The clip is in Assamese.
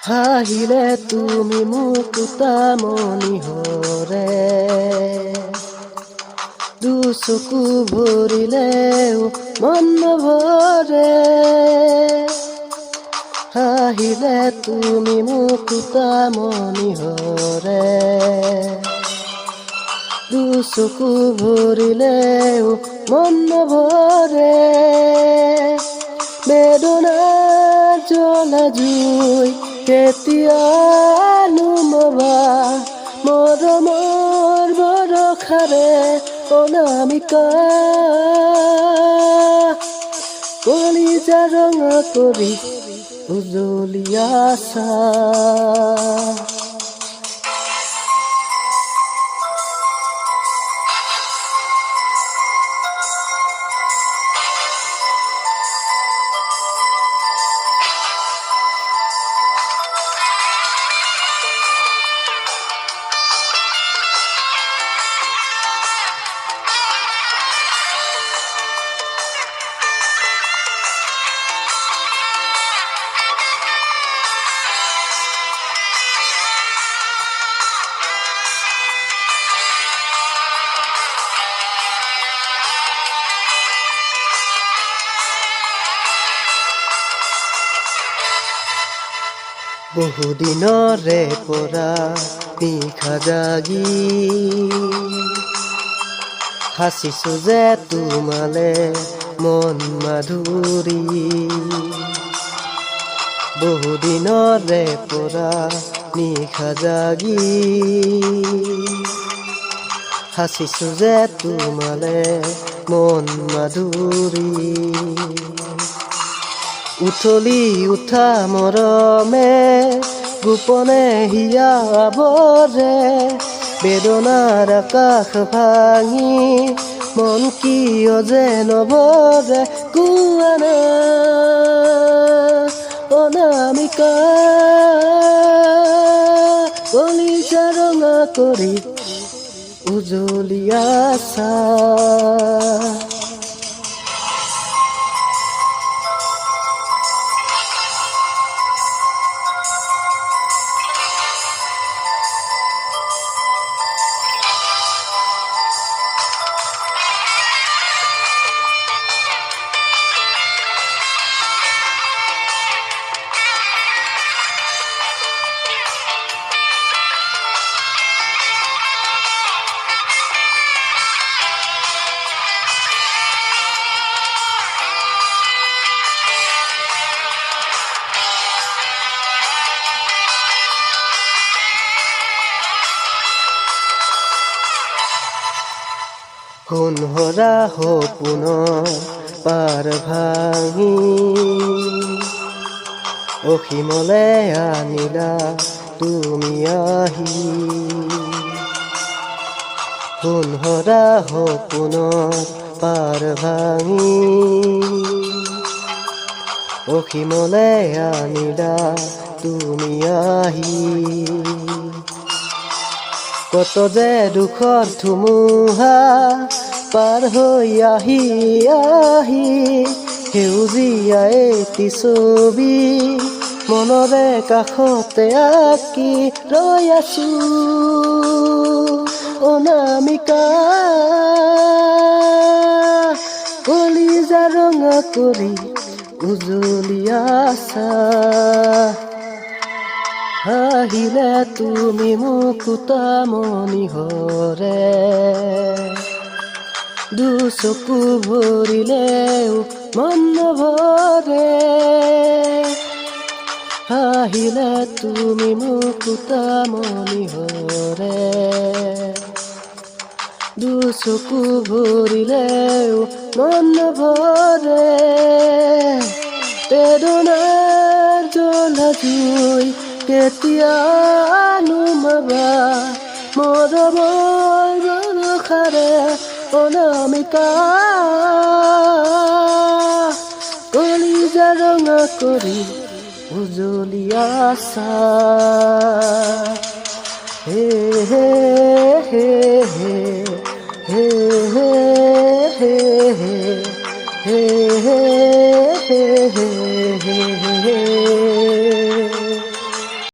হাহিলে তুমি মুকুতা মনি হৰে দুচকু ভৰিলেও মন নভৰে হাহিলে তুমি মুকুতা মনি হৰে দুচকু ভৰিলেও মন নভৰে বেদনা জ্বলা জুই কেতিয়া নুমবা মৰমৰ বৰষাৰে অনামিকা কলিজা ৰঙা কৰি উজলি আছা বহুদিনৰে পৰা নিশা জাগি সাঁচিছো যে তোমালে মন মাধুৰী বহুদিনৰে পৰা নিশা জাগি সাঁচিছো যে তোমালে মন মাধুৰী উঠলি উঠা মৰমে গোপনে হিয়াবৰে বেদনাৰ আকাশ ভাঙি মন কিয় যে নভৰে কোৱানা অনামিকা কলিজা ৰঙা কৰি উজলি আছা সোণহৰা সপোনৰ পাৰ ভাঙি অসীমলে আনিলা তুমি আহি সোণহৰা সপোনৰ পাৰ ভাঙি অসীমলে আনিলা তুমি আহি কত যে দুখৰ ধুমুহা পাৰ হৈ আহি আহি সেউজীয়া এটি ছবি মনৰে কাষতে আঁকি ৰৈ আছো অনামিকা কলিজা ৰঙা কৰি উজলি আছা আহিলে তুমি মুকুতা মনি হৰে দুচকু ভৰিলেও মন নভৰে আহিলে তুমি মুকুতা মনি হৰে দুচকু ভৰিলেও মন নভৰে বেদনাৰ জ্বলা জুই কেতিয়া নুমবা মৰমৰ বৰষাৰে অনামিকা কলিজা ৰঙা কৰি উজলি আছা হে হে হে হে হে হে হে হে হে হে হে